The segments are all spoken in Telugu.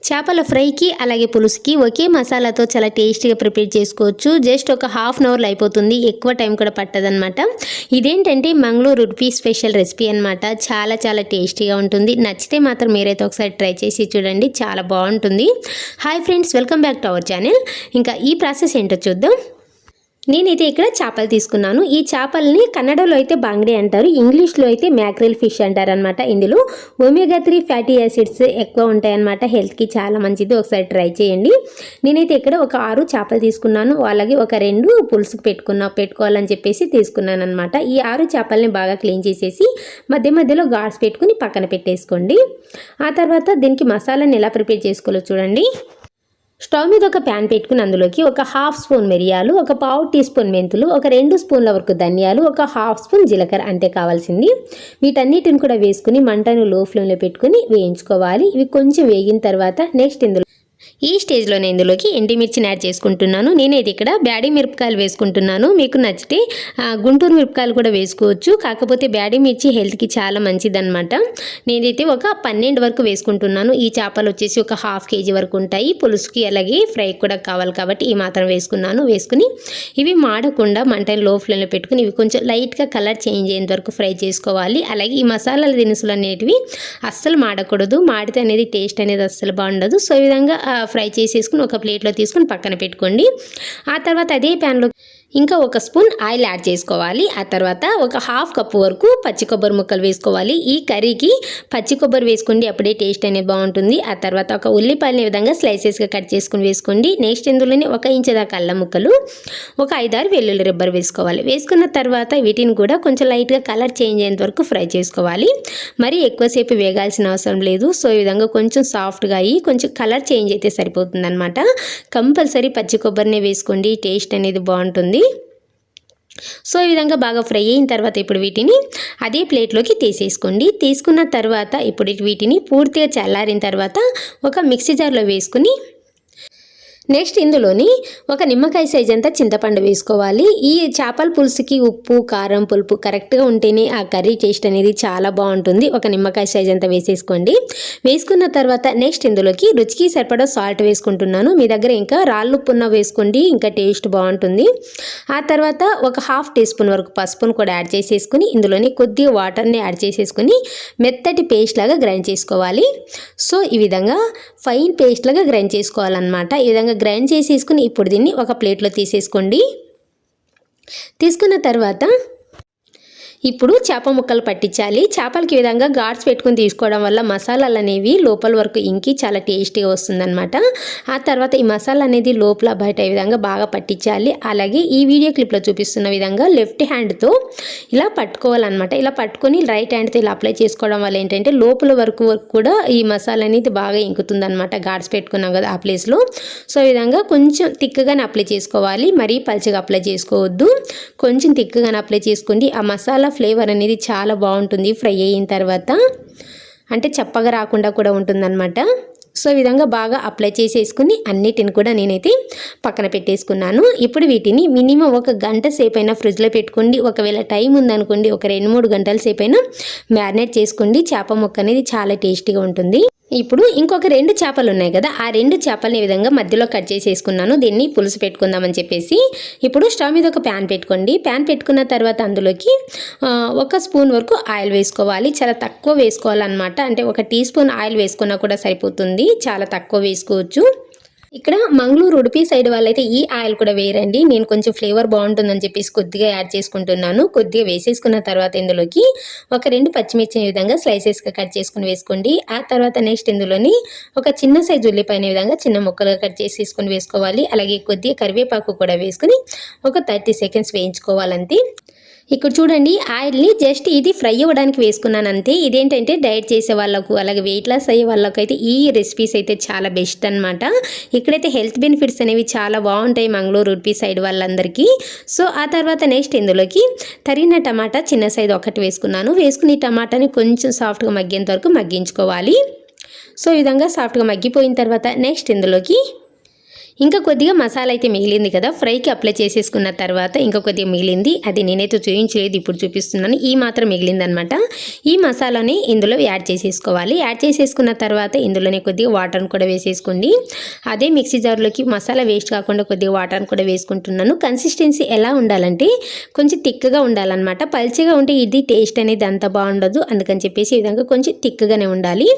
చేపల ఫ్రైకి అలాగే పులుసుకి ఒకే మసాలాతో చాలా టేస్టీగా ప్రిపేర్ చేసుకోవచ్చు. జస్ట్ ఒక హాఫ్ అన్ అవర్లో అయిపోతుంది, ఎక్కువ టైం కూడా పట్టదనమాట. ఇదేంటంటే మంగళూరు ఉడిపి స్పెషల్ రెసిపీ అనమాట. చాలా చాలా టేస్టీగా ఉంటుంది. నచ్చితే మాత్రం మీరైతే ఒకసారి ట్రై చేసి చూడండి, చాలా బాగుంటుంది. Hi friends, welcome back to our channel. ఇంకా ఈ ప్రాసెస్ ఏంటో చూద్దాం. నేనైతే ఇక్కడ చేపలు తీసుకున్నాను. ఈ చేపల్ని కన్నడలో అయితే బాంగ్డే అంటారు, ఇంగ్లీష్లో అయితే మ్యాక్రెల్ ఫిష్ అంటారు అనమాట. ఇందులో ఒమేగా 3 ఫ్యాటీ యాసిడ్స్ ఎక్కువ ఉంటాయన్నమాట, హెల్త్కి చాలా మంచిది. ఒకసారి ట్రై చేయండి. నేనైతే ఇక్కడ ఒక 6 చేపలు తీసుకున్నాను, అలాగే ఒక 2 పులుసుకు పెట్టుకోవాలని చెప్పేసి తీసుకున్నాను అనమాట. ఈ 6 చేపల్ని బాగా క్లీన్ చేసేసి మధ్య మధ్యలో గాడ్స్ పెట్టుకుని పక్కన పెట్టేసుకోండి. ఆ తర్వాత దీనికి మసాలాని ఎలా ప్రిపేర్ చేసుకోవాలో చూడండి. స్టవ్ మీద ఒక ప్యాన్ పెట్టుకుని అందులోకి ఒక హాఫ్ స్పూన్ మిరియాలు, ఒక పావు టీ స్పూన్ మెంతులు, ఒక 2 స్పూన్ల వరకు ధనియాలు, ఒక హాఫ్ స్పూన్ జీలకర్ర అంతే కావాల్సింది. వీటన్నిటిని కూడా వేసుకుని మంటను లో ఫ్లేమ్లో పెట్టుకుని వేయించుకోవాలి. ఇవి కొంచెం వేగిన తర్వాత నెక్స్ట్ ఈ స్టేజ్లోనే ఇందులోకి ఎండుమిర్చిని యాడ్ చేసుకుంటున్నాను. నేనైతే ఇక్కడ బ్యాడీ మిరపకాయలు వేసుకుంటున్నాను. మీకు నచ్చితే గుంటూరు మిరపకాయలు కూడా వేసుకోవచ్చు, కాకపోతే బ్యాడీ మిర్చి హెల్త్కి చాలా మంచిదన్నమాట. నేనైతే ఒక 12 వరకు వేసుకుంటున్నాను. ఈ చేపలు వచ్చేసి ఒక హాఫ్ కేజీ వరకు ఉంటాయి. పులుసుకి అలాగే ఫ్రై కూడా కావాలి కాబట్టి ఈ మాత్రం వేసుకున్నాను. వేసుకుని ఇవి మాడకుండా మంటని లో ఫ్లేమ్లో పెట్టుకుని ఇవి కొంచెం లైట్గా కలర్ చేంజ్ అయ్యేంత వరకు ఫ్రై చేసుకోవాలి. అలాగే ఈ మసాలాల దినుసులు అనేటివి అస్సలు మాడకూడదు, మాడితే అనేది టేస్ట్ అనేది అస్సలు బాగుండదు. సో ఈ విధంగా ఫ్రై చేసేసుకుని ఒక ప్లేట్లో తీసుకుని పక్కన పెట్టుకోండి. ఆ తర్వాత అదే ప్యాన్లో ఇంకా ఒక స్పూన్ ఆయిల్ యాడ్ చేసుకోవాలి. ఆ తర్వాత ఒక హాఫ్ కప్పు వరకు పచ్చి కొబ్బరి ముక్కలు వేసుకోవాలి. ఈ కర్రీకి పచ్చి కొబ్బరి వేసుకోండి, అప్పుడే టేస్ట్ అనేది బాగుంటుంది. ఆ తర్వాత ఒక ఉల్లిపాయలని విధంగా స్లైసెస్గా కట్ చేసుకుని వేసుకోండి. నెక్స్ట్ ఇందులోనే 1 ఇంచు దాకా అల్లం ముక్కలు, ఒక 5-6 వెల్లుల్లి రెబ్బలు వేసుకోవాలి. వేసుకున్న తర్వాత వీటిని కూడా కొంచెం లైట్గా కలర్ చేంజ్ అయ్యేంత వరకు ఫ్రై చేసుకోవాలి. మరి ఎక్కువసేపు వేగాల్సిన అవసరం లేదు. సో ఈ విధంగా కొంచెం సాఫ్ట్గా అయ్యి కొంచెం కలర్ చేంజ్ అయితే సరిపోతుంది అనమాట. కంపల్సరీ పచ్చి కొబ్బరినే వేసుకోండి, టేస్ట్ అనేది బాగుంటుంది. సో ఈ విధంగా బాగా ఫ్రై అయిన తర్వాత ఇప్పుడు వీటిని అదే ప్లేట్లోకి తీసేసుకోండి. తీసుకున్న తర్వాత ఇప్పుడు వీటిని పూర్తిగా చల్లారిన తర్వాత ఒక మిక్సీ జార్లో వేసుకుని నెక్స్ట్ ఇందులోని ఒక నిమ్మకాయ సైజ్ అంతా చింతపండు వేసుకోవాలి. ఈ చేపల పులుసుకి ఉప్పు కారం పులుపు కరెక్ట్గా ఉంటేనే ఆ కర్రీ టేస్ట్ అనేది చాలా బాగుంటుంది. ఒక నిమ్మకాయ సైజ్ అంతా వేసేసుకోండి. వేసుకున్న తర్వాత నెక్స్ట్ ఇందులోకి రుచికి సరిపడా సాల్ట్ వేసుకుంటున్నాను. మీ దగ్గర ఇంకా రాళ్ళు ఉప్పు ఉన్న వేసుకోండి, ఇంకా టేస్ట్ బాగుంటుంది. ఆ తర్వాత ఒక హాఫ్ టీ స్పూన్ వరకు పసుపును కూడా యాడ్ చేసేసుకుని ఇందులోని కొద్దిగా వాటర్ని యాడ్ చేసేసుకుని మెత్తటి పేస్ట్ లాగా గ్రైండ్ చేసుకోవాలి. సో ఈ విధంగా ఫైన్ పేస్ట్ లాగా గ్రైండ్ చేసుకోవాలన్నమాట. ఈ విధంగా గ్రైండ్ చేసేసుకుని ఇప్పుడు దీన్ని ఒక ప్లేట్లో తీసేసుకోండి. తీసుకున్న తర్వాత ఇప్పుడు చేప ముక్కలు పట్టించాలి. చేపలకి ఈ విధంగా గాడ్స్ పెట్టుకుని తీసుకోవడం వల్ల మసాలాలు అనేవి లోపల వరకు ఇంకి చాలా టేస్టీగా వస్తుందన్నమాట. ఆ తర్వాత ఈ మసాలా అనేది లోపల బయట ఈ విధంగా బాగా పట్టించాలి. అలాగే ఈ వీడియో క్లిప్లో చూపిస్తున్న విధంగా లెఫ్ట్ హ్యాండ్తో ఇలా పట్టుకోవాలన్నమాట. ఇలా పట్టుకొని రైట్ హ్యాండ్తో ఇలా అప్లై చేసుకోవడం వల్ల ఏంటంటే లోపల వరకు కూడా ఈ మసాలా అనేది బాగా ఇంకుతుందన్నమాట. గాడ్స్ పెట్టుకున్నాం కదా ఆ ప్లేస్లో. సో ఈ విధంగా కొంచెం తిక్కగానే అప్లై చేసుకోవాలి, మరీ పల్చగా అప్లై చేసుకోవద్దు. కొంచెం తిక్కగానే అప్లై చేసుకోండి. ఆ మసాలా ఫ్లేవర్ అనేది చాలా బాగుంటుంది ఫ్రై అయిన తర్వాత, అంటే చప్పగా రాకుండా కూడా ఉంటుందన్నమాట. సో ఈ విధంగా బాగా అప్లై చేసేసుకుని అన్నిటిని కూడా నేనైతే పక్కన పెట్టేసుకున్నాను. ఇప్పుడు వీటిని మినిమం 1 గంట సేపైనా ఫ్రిడ్జ్లో పెట్టుకోండి. ఒకవేళ టైం ఉందనుకోండి ఒక 2-3 గంటల సేపైనా మ్యారినేట్ చేసుకోండి. చేప ముక్క అనేది చాలా టేస్టీగా ఉంటుంది. ఇప్పుడు ఇంకొక 2 చేపలు ఉన్నాయి కదా, ఆ 2 చేపలని ఈ విధంగా మధ్యలో కట్ చేసేసుకున్నాను. దీన్ని పులుసు పెట్టుకుందామని చెప్పేసి ఇప్పుడు స్టవ్ మీద ఒక ప్యాన్ పెట్టుకోండి. ప్యాన్ పెట్టుకున్న తర్వాత అందులోకి 1 స్పూన్ వరకు ఆయిల్ వేసుకోవాలి. చాలా తక్కువ వేసుకోవాలన్నమాట. అంటే 1 టీ స్పూన్ ఆయిల్ వేసుకున్నా కూడా సరిపోతుంది, చాలా తక్కువ వేసుకోవచ్చు. ఇక్కడ మంగళూరు ఉడిపి సైడ్ వాళ్ళైతే ఈ ఆయిల్ కూడా వేయరండి. నేను కొంచెం ఫ్లేవర్ బాగుంటుందని చెప్పేసి కొద్దిగా యాడ్ చేసుకుంటున్నాను. కొద్దిగా వేసేసుకున్న తర్వాత ఇందులోకి ఒక 2 పచ్చిమిర్చి విధంగా స్లైసెస్గా కట్ చేసుకుని వేసుకోండి. ఆ తర్వాత నెక్స్ట్ ఇందులోని ఒక చిన్న సైజు ఉల్లిపాయని విధంగా చిన్న ముక్కలుగా కట్ చేసేసుకుని వేసుకోవాలి. అలాగే కొద్దిగా కరివేపాకు కూడా వేసుకుని ఒక 30 సెకండ్స్ వేయించుకోవాలంతే. ఇక్కడ చూడండి, ఆయిల్ని జస్ట్ ఇది ఫ్రై అవ్వడానికి వేసుకున్నాను అంతే. ఇదేంటంటే డైట్ చేసే వాళ్ళకు అలాగే వెయిట్ లాస్ అయ్యే వాళ్ళకు అయితే ఈ రెసిపీస్ అయితే చాలా బెస్ట్ అనమాట. ఇక్కడైతే హెల్త్ బెనిఫిట్స్ అనేవి చాలా బాగుంటాయి మంగళూరు ఉడిపి సైడ్ వాళ్ళందరికీ. సో ఆ తర్వాత నెక్స్ట్ ఇందులోకి తరిగిన టమాటా చిన్న సైజు 1 వేసుకున్నాను. వేసుకుని టమాటాని కొంచెం సాఫ్ట్గా మగ్గేంత వరకు మగ్గించుకోవాలి. సో ఈ విధంగా సాఫ్ట్గా మగ్గిపోయిన తర్వాత నెక్స్ట్ ఇందులోకి ఇంకా కొద్దిగా మసాలా అయితే మిగిలింది కదా, ఫ్రైకి అప్లై చేసేసుకున్న తర్వాత ఇంకా కొద్దిగా మిగిలింది, అది నేనైతే చూపించలేదు, ఇప్పుడు చూపిస్తున్నాను. ఈ మాత్రం మిగిలిందనమాట. ఈ మసాలాని ఇందులో యాడ్ చేసేసుకోవాలి. యాడ్ చేసేసుకున్న తర్వాత ఇందులోనే కొద్దిగా వాటర్ని కూడా వేసేసుకోండి. అదే మిక్సీ జార్లోకి మసాలా వేస్ట్ కాకుండా కొద్దిగా వాటర్ని కూడా వేసుకుంటున్నాను. కన్సిస్టెన్సీ ఎలా ఉండాలంటే కొంచెం థిక్గా ఉండాలన్నమాట. పల్చగా ఉంటే ఇది టేస్ట్ అనేది అంత బాగుండదు, అందుకని చెప్పేసి ఈ విధంగా కొంచెం థిక్గానే ఉండాలి.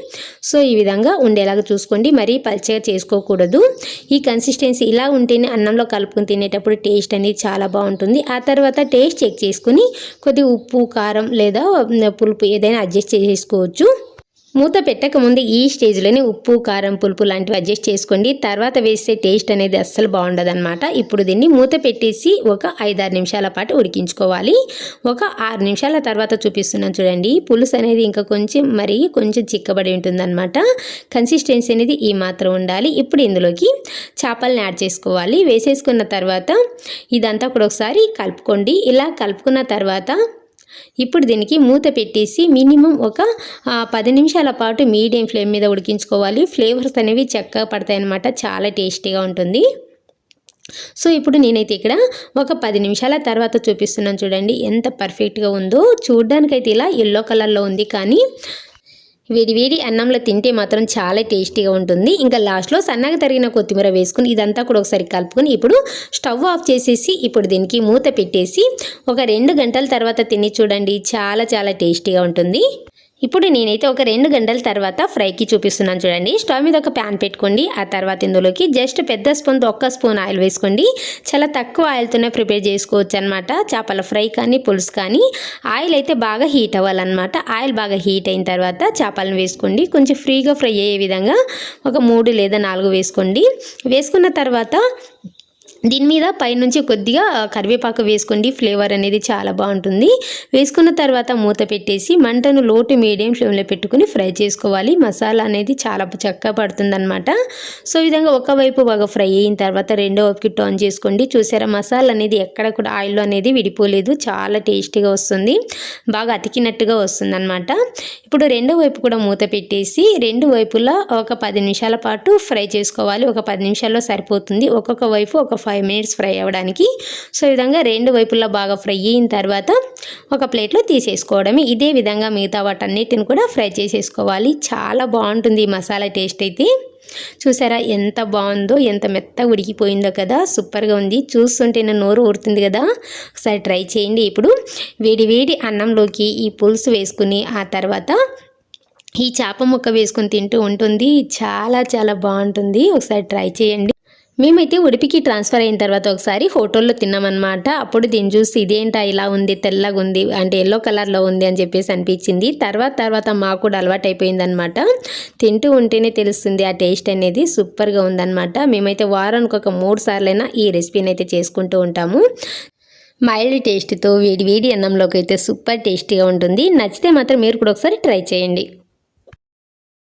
సో ఈ విధంగా ఉండేలాగా చూసుకోండి, మరీ పల్చగా చేసుకోకూడదు. ఈ కన్సిస్టెన్సీ ఇలా ఉంటేనే అన్నంలో కలుపుకొని తినేటప్పుడు టేస్ట్ అనేది చాలా బాగుంటుంది. ఆ తర్వాత టేస్ట్ చెక్ చేసుకుని కొద్దిగా ఉప్పు, కారం లేదా పులుపు ఏదైనా అడ్జస్ట్ చేసేసుకోవచ్చు. మూత పెట్టకముందు ఈ స్టేజ్లోనే ఉప్పు, కారం, పులుపు లాంటివి అడ్జస్ట్ చేసుకోండి. తర్వాత వేస్తే టేస్ట్ అనేది అస్సలు బాగుండదన్నమాట. ఇప్పుడు దీన్ని మూత పెట్టేసి ఒక 5-6 నిమిషాల పాటు ఉడికించుకోవాలి. ఒక 6 నిమిషాల తర్వాత చూపిస్తున్నాను చూడండి. పులుసు అనేది ఇంకా కొంచెం చిక్కబడి ఉంటుందన్నమాట. కన్సిస్టెన్సీ అనేది ఈ మాత్రం ఉండాలి. ఇప్పుడు ఇందులోకి చేపలను యాడ్ చేసుకోవాలి. వేసేసుకున్న తర్వాత ఇదంతా కూడా ఒకసారి కలుపుకోండి. ఇలా కలుపుకున్న తర్వాత ఇప్పుడు దీనికి మూత పెట్టేసి మినిమం ఒక 10 నిమిషాల పాటు మీడియం ఫ్లేమ్ మీద ఉడికించుకోవాలి. ఫ్లేవర్స్ అనేవి చక్కగా పడతాయి అన్నమాట, చాలా టేస్టీగా ఉంటుంది. సో ఇప్పుడు నేనైతే ఇక్కడ ఒక 10 నిమిషాల తర్వాత చూపిస్తున్నాను చూడండి, ఎంత పర్ఫెక్ట్గా ఉందో. చూడడానికైతే ఇలా ఎల్లో కలర్లో ఉంది, కానీ వేడి అన్నంలో తింటే మాత్రం చాలా టేస్టీగా ఉంటుంది. ఇంకా లాస్ట్లో సన్నగా తరిగిన కొత్తిమీర వేసుకుని ఇదంతా కూడా ఒకసారి కలుపుకొని ఇప్పుడు స్టవ్ ఆఫ్ చేసేసి ఇప్పుడు దీనికి మూత పెట్టేసి ఒక 2 గంటల తర్వాత తిని చూడండి, చాలా టేస్టీగా ఉంటుంది. ఇప్పుడు నేనైతే ఒక 2 గంటల తర్వాత ఫ్రైకి చూపిస్తున్నాను చూడండి. స్టవ్ మీద ఒక ప్యాన్ పెట్టుకోండి. ఆ తర్వాత ఇందులోకి జస్ట్ పెద్ద స్పూన్తో 1 స్పూన్ ఆయిల్ వేసుకోండి. చాలా తక్కువ ఆయిల్తోనే ప్రిపేర్ చేసుకోవచ్చు అనమాట, చేపల ఫ్రై కానీ పులుసు కానీ. ఆయిల్ అయితే బాగా హీట్ అవ్వాలన్నమాట. ఆయిల్ బాగా హీట్ అయిన తర్వాత చేపలను వేసుకోండి. కొంచెం ఫ్రీగా ఫ్రై అయ్యే విధంగా ఒక 3 లేదా 4 వేసుకోండి. వేసుకున్న తర్వాత దీని మీద పైనుంచి కొద్దిగా కరివేపాకు వేసుకోండి, ఫ్లేవర్ అనేది చాలా బాగుంటుంది. వేసుకున్న తర్వాత మూత పెట్టేసి మంటను లో టు మీడియం ఫ్లేమ్లో పెట్టుకుని ఫ్రై చేసుకోవాలి. మసాలా అనేది చాలా చక్కగా పడుతుందన్నమాట. సో ఈ విధంగా ఒకవైపు బాగా ఫ్రై అయిన తర్వాత రెండో వైపుకి టర్న్ చేసుకోండి. చూసారా, మసాలా అనేది ఎక్కడ కూడా ఆయిల్లో అనేది విడిపోలేదు, చాలా టేస్టీగా వస్తుంది, బాగా అతికినట్టుగా వస్తుంది అనమాట. ఇప్పుడు రెండో వైపు కూడా మూత పెట్టేసి రెండు వైపులా ఒక 10 నిమిషాల పాటు ఫ్రై చేసుకోవాలి. ఒక 10 నిమిషాల్లో సరిపోతుంది, ఒక్కొక్క వైపు ఒక 5 మినిట్స్ ఫ్రై అవ్వడానికి. సో ఈ విధంగా రెండు వైపులా బాగా ఫ్రై అయిన తర్వాత ఒక ప్లేట్లో తీసేసుకోవడమే. ఇదే విధంగా మిగతా వాటన్నిటిని కూడా ఫ్రై చేసేసుకోవాలి. చాలా బాగుంటుంది ఈ మసాలా టేస్ట్ అయితే. చూసారా ఎంత బాగుందో, ఎంత మెత్తగా ఉడికిపోయిందో కదా, సూపర్గా ఉంది. చూస్తుంటేనే నోరు ఊరుతుంది కదా, ఒకసారి ట్రై చేయండి. ఇప్పుడు వేడి అన్నంలోకి ఈ పులుసు వేసుకుని ఆ తర్వాత ఈ చేప ముక్క వేసుకుని తింటూ ఉంటుంది, చాలా బాగుంటుంది. ఒకసారి ట్రై చేయండి. మేమైతే ఉడిపికి ట్రాన్స్ఫర్ అయిన తర్వాత ఒకసారి హోటల్లో తిన్నామన్నమాట. అప్పుడు దీన్ని చూసి ఇదేంటా ఇలా ఉంది, తెల్లగా ఉంది, అంటే ఎల్లో కలర్లో ఉంది అని చెప్పేసి అనిపించింది. తర్వాత మాకు కూడా అలవాటు అయిపోయిందనమాట. తింటూ ఉంటేనే తెలుస్తుంది ఆ టేస్ట్ అనేది, సూపర్గా ఉందన్నమాట. మేమైతే వారానికి ఒక 3 సార్లైనా ఈ రెసిపీని అయితే చేసుకుంటూ ఉంటాము. మైల్డ్ టేస్ట్తో వేడి అన్నంలోకి అయితే సూపర్ టేస్టీగా ఉంటుంది. నచ్చితే మాత్రం మీరు కూడా ఒకసారి ట్రై చేయండి.